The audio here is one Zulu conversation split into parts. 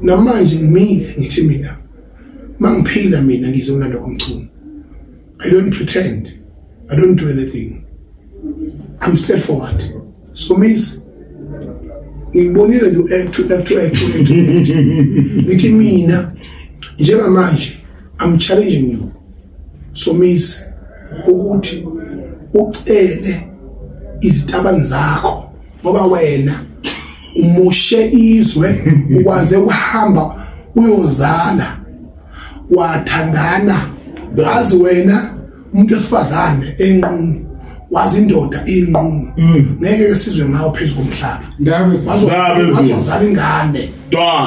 namanje ngithi mina mangiphila mina ngizomlanda komculo. I don't pretend, I don't do anything, I'm straightforward. So miss ngibonile nje act ngithi mina njengamanje I'm challenging you. So miss ukuthi ucele izitabani zakho ngoba wena umoshe izwe ukwaze uhamba uyozala wathandana wazi wena umuntu esifazane enqunu wazi indoda inqunu ngeke sizwe ngawo phezulu komhlaba wazozala ingane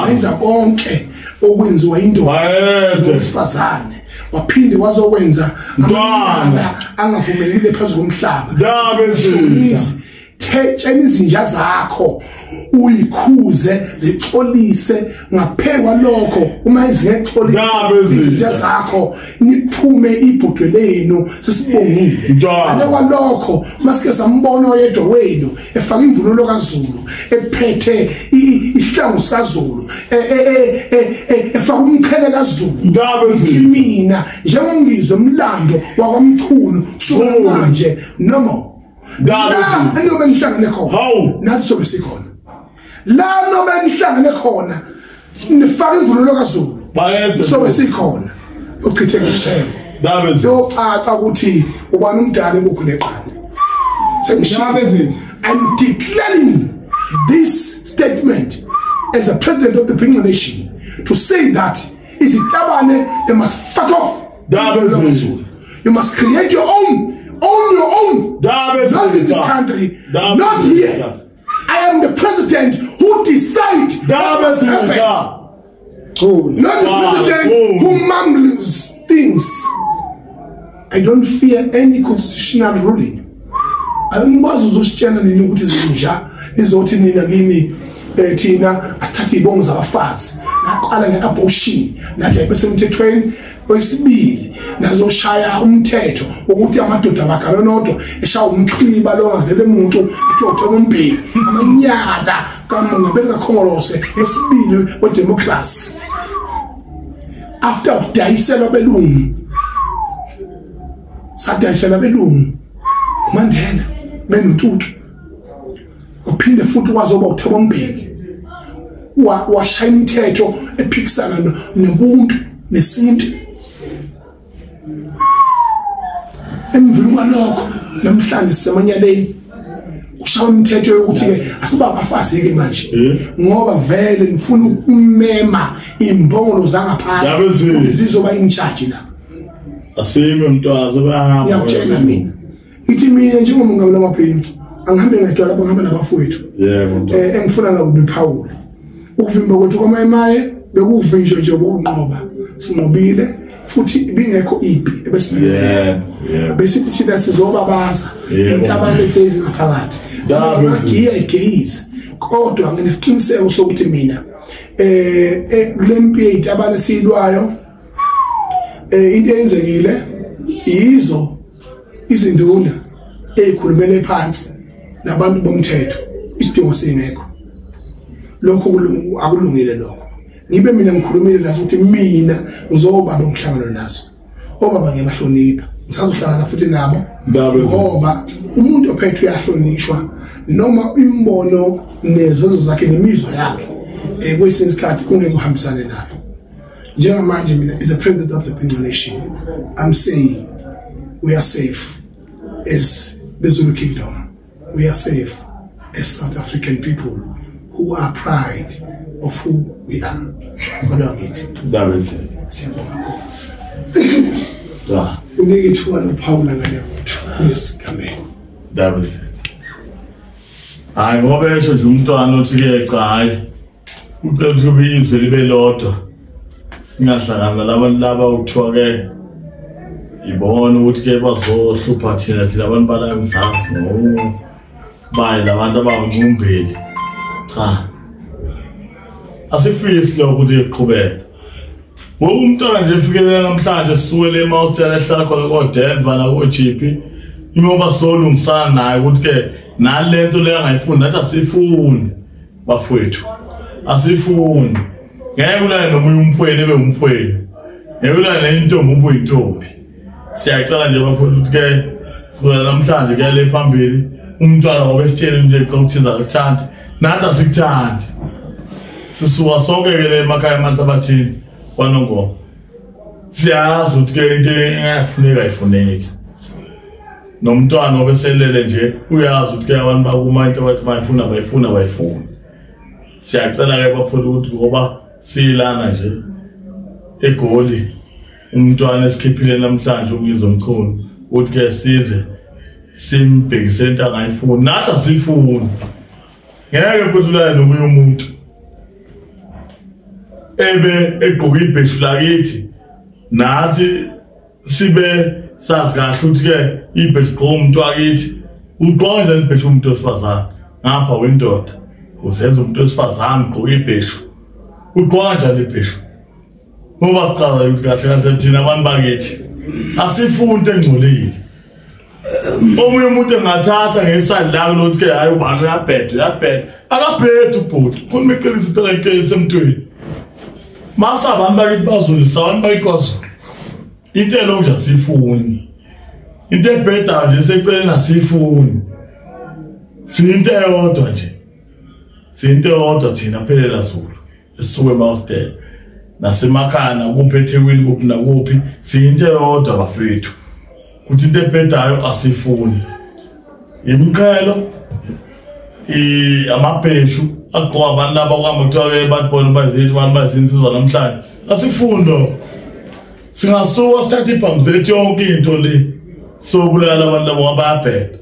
wenza konke okwenziwa indoda esifazane waphinde wazokwenza abantwana angavumelile phezulu komhlaba thetshela izinja zakho uyikhuze zixolise ngaphekwa lokho uma izixolise izinja zakho niphume ibhodwe lenu sesibongile ane kwalokho masike sambona oyedwa wenu efaka imvunulo kaZulu ephethe isihlangu sikaZulu efaka umqhele kaZulu mina njengongizwe umlando wakwamkhulu kusukela manje noma la enobe nihlangene khona nathi sobe sikhona la nobe nihlangene khona nifaka imvunulo kaZulu sobe sikhona uchithe ngishebo socaca ukuthi ubani umdala ekukho neqanda I'm declaring this statement as a president of the Bhinqa Nation to say that izitabane they must fuck off. You must create your own. Own your own. Not in this country. Not here. I am the president who decides what happens. Not the president who mumbles things. I don't fear any constitutional ruling. Angikwazi uzositshela nini ukuthi zinja izothi nina kimi thina asithathe ibongo zabafazi naqala ngeabortion nathi bese emthethweni wesibili nazoshaya umthetho ukuthi amadoda bakhalonodwa eshaya umxhiba lo ngazele umuntu uthi uthola umbheki amanyala kaMongameli kaKhongolose wesibili wedemocracy after dayisela belungu sadayisela belungu uMandela benututhu uphinde futhi wazoba uThabo Mbeki washaya imithetho ephikisana nobuntu nesintu emveni kwalokho namhlanje sisemanyaleni ushaya imithetho yokuthi ke asiba abafazi ke manje ngoba vele nifuna ukumema imbongolo zangaphandle zizoba in charge la asime umntwazi bayahamba ngiyakutshela mina ithi mina njengomongameli wamaphinqa angihambe ngedwa lapho ngihamba nabafowethu engifuna nabo bephawula ukuvimba kwethu kwamaye bekuvinjwe nje bokunqoba sinqobile futhi bingekho ipi ebesibile besithi thina sizobabaza intabane lezi ngaphakathi ngiya egeyizi kodwa nginesiqiniseko sokuthi mina lempi itabane silwayo into eyenzekile izo izinduna ezikhulumele phansi nabantu bomthetho isidingo singekho lokho akulungile lokho ngibe mina ngikhulumile nazo ukuthi mina ngizobaba umhlangano nazo obaba ngiyabahlonipha ngisazohlangana futhi nabo ngoba umuntu ophethwe uyahlonishwa noma imbono nezenzo zakhe nemizwa yakhe kwesinye isikhathi kungeke uhambisane nayo njengamanje mina is the president of the Bhinqa Nation I'm saying we are safe as the Zulu Kingdom. We are safe as South African people who are proud of who we are. That is it. We need to know Paul and yes, come in. That is it. I hope I should jump to another guy who could be easily below. National Lava Toge. Ibona ukuthi ke bazohlupha thina abantu balamzasi no bayi labantu abangumpheli cha asifisi lokho ukuthi iqhubeke ngokumntwana nje efikele namhlanje sisuwele eMountana ehlala khona koDenver na koGP imoba solungisana naye ukuthi ke nalento le angayifuni nathi asifuni bafowethu asifuni ngeke ulale nomunye umfweni ebe umfweni ngeke ulale nentombi ube uyintombi siyacela nje bafuna ukuthi ke sona namhlanje kuyale phambili umntwana ngoba esitshele nje xa ukuthiza akuthandi nathi asikuthandi sisuka sonke ke le emakhaya amahlabathini kwanongoma siyazi ukuthi ke into engafuneka ayifuneki nomntwana obeselele nje uyazi ukuthi ke abantu bakuma into bathi bayifuna siyacela ke bafuna ukuthi ngoba silana nje egoli umntwana esikhiphile namhlanje umyizo omkhulu ukuthi ke size simbhekise into angayifuni nathi asifuni ngeke kuthulane nomunye umuntu ebe egqoka ibheshu lakithi nathi sibe sazi kahle ukuthi ke ibheshu gqoka umuntu wakithi uqonja ibheshu umuntu osifazana ngapha wendoda usenza umuntu osifazana ugqoka ibheshu uqonja lebheshu ngoba sichaza ukuthi kahle kahle thina abantu bakithi asifuni engcolile omunye umuntu engathatha ngeside la lokuthi ke hayi ubani uyabhedwa akabhedwa ubhuti kunimiqelisa phela inkele semntweni masa abantu bakithi bazulisa abantu bakithi kwaZulu into elonje asifuni into ebhedda nje seceleni asifuni sinto eyodwa nje sinto eyodwa thina phelela Zulu esisuke eMaustel nasemakhaya kuphi eThekwini kuphi nakuphi sinto eyodwa bafethu ukuthi into ebhedayo asifuni imqhelo amabheshu agqoka abantu laba kwama kuthiwa batibona bazithi abantu bazinsizwa namhlanje asifundo singasuka sithatha ibhamu zethu yonke into le sobulala abantu labo abayabheda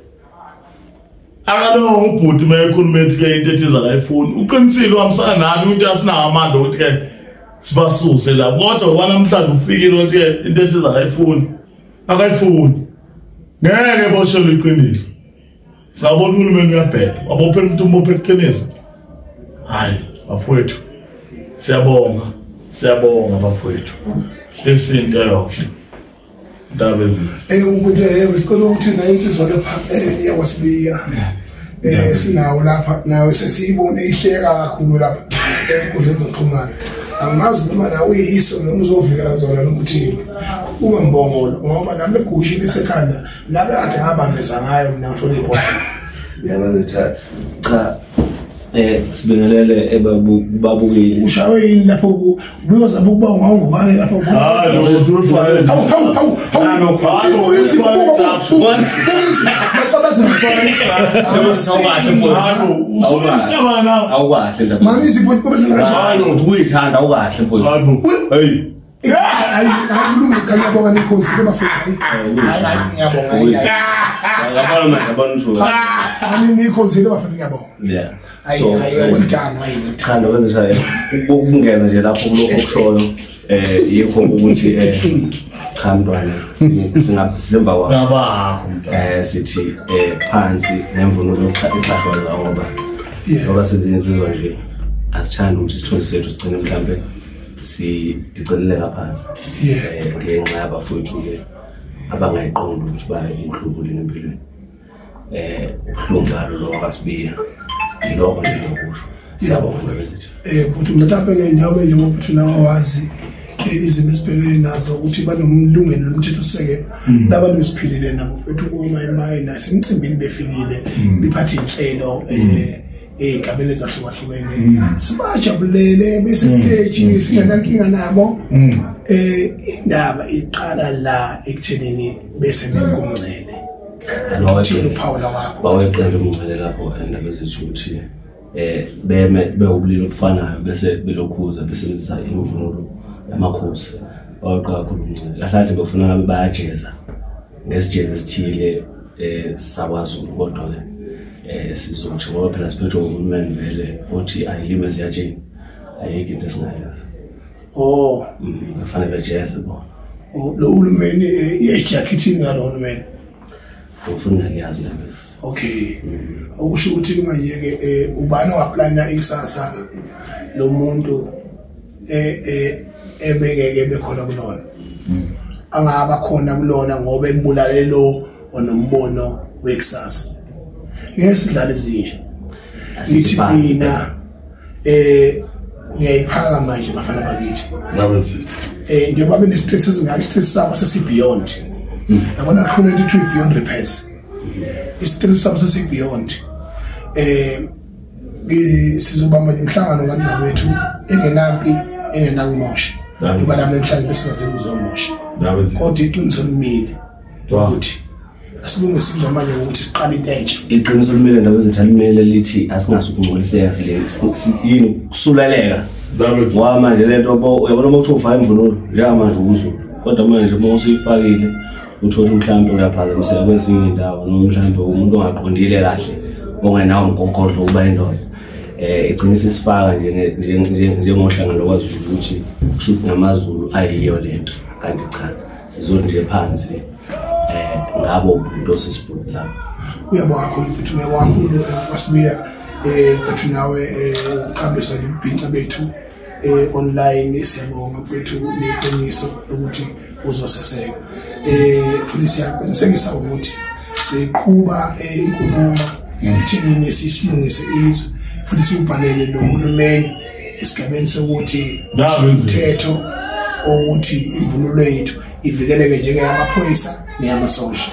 akalo ubhuti mayekhuluma ethi ke into ethiza la ifuni uqinisile wamsana nathi ukuthi asinawo amandla ukuthi ke sibasuse la kodwa wanamhlanje ufikile ukuthi ke into ethiza la ifuni akayifuni ngeke boshela iqiniso sabona uhulumeni uyabheda wabophela umuntu umbophe iqiniso hayi bafowethu siyabonga bafowethu sesinto yonke ndaba ezinhle ukuthi sicela ukuthi na insizwa lapha yakwasibiya sinawo lapha nawe sesiyibone ihleka kakhulu lapha enkundleni zokuxhumana angazi noma nawe uyiso noma uzovikela zona nokuthi uma mbongolo ngoba nami legushini esekhanda labe ade ngabambeza ngayo mina ngithola ibhola yabazi cha sibingelele babukeli ushawe yini lapho ubuyoza ukuba ngawungubani lapho hayi lo ufale awukahle manje isiphothi kobesela kanjalo ukuyithanda awukahle mfowethu hey hayi ngiyabonga nekhosi lebafika hayi ngiyabonga ngabona manje abantu ani nekhosi lebafika ngiyabonga yeah hayi wentana hayi ngithanda kwenza ukungena nje lapho kulokho kushoyo yikho ukuthi cha mntwana singasemva kwakho ngabakho sithi phansi nemvunulo eqashwa zawo ngoba sizizizwa nje asithanda ukuthi isithunzi sethu sigcine mhlambe sidiceleleka phansi ngenxa yabafowethu ke abangayiqondi ukuthi baye umhlubulini empilweni ubuhlungalo lo wakasibiya yilokho nje ngokusho siyabonga futhi mhlawumbe ngendawo njengoba futhi nawazi izimo esibhekene nazo ukuthi banomlungelo lomthethosisekelo labantu besiphilile nabo futhi kuma emayina simcimbini befikile biphatha inhlelo igabele ezahlukahlukene sibajabulele bese stage singanankinga nabo indaba iqala la ekuthenini bese nekumncele ukuthi uPaula wakho baweqela umncele lapho endaba ezithi ukuthi bewubulilo obufanayo bese belokhuza besebenzisa imvunulo yamakhosi baweqa kakhulu umncele lahlahle befuna bayajeza ngesijeza esithile sakwazulu kodwa ke sizothi ngoba phela siphethe uhulumeni vele othi ayilime ziyatsheni ayikho into esingayenza kufanele bejeze bona lo hulumeni iyajackithini ngalo hulumeni ufuna ngiyazi lento okay ukusho ukuthi manje ke ubani waplana ikusasa lo muntu ebekeke bekhona kulona angaba khona kulona ngoba embulale lo onombono wekusasa ngesidlala ezinje ngithi mina ngiyayiphaka manje bafana bakithi Nabethi. Njengoba bene-stress ezingaka i-stress sabo sesi-beyond yabona khona into ethiwa beyond repairs i-stress sabo sesi-beyond sizobamba imhlangano kanjani wethu engenampi engenangimosha ngoba nami namhlanje besingazeli uzomosha kodwa iqiniso limile ukuthi asilungisizwa manje ukuthi siqale into entsha. Iqiniso limile Ndabezethu limele lithi asingasukungcoliseka yini kusuleleka ngoba manje lento uyabona uma kuthi ufa imvunulo njengamanje umzulu kodwa manje uma usuyifakile uthola mhlawumbe uyaphazamiseka kwezinye indawo noma mhlawumbe umuntu ongaqondile kahle ongenawo umgogodlo uba indoda iqinisa isifaka njengohlanga lokwaZulu ukuthi kushuthi namaZulu ayiyo lento kanti cha sizolo nje phansi ngabo umuntu osisibhuku lapho. Uyabonga kakhulu ukuthi uyabonga kakhulu wasibuya mfethu nawe uqhambisa ibhinca bethu online siyabonga mfethu neqiniso ukuthi uzoseseka futhi siyaqinisekisa ukuthi siqhubha inkulumo ithini nesilungise izwe futhi sibhalele nohulumeni esigabeni sokuthi umthetho ukuthi imvunulo yethu ivikeleke njengeyamaphoyisa neyamasosha.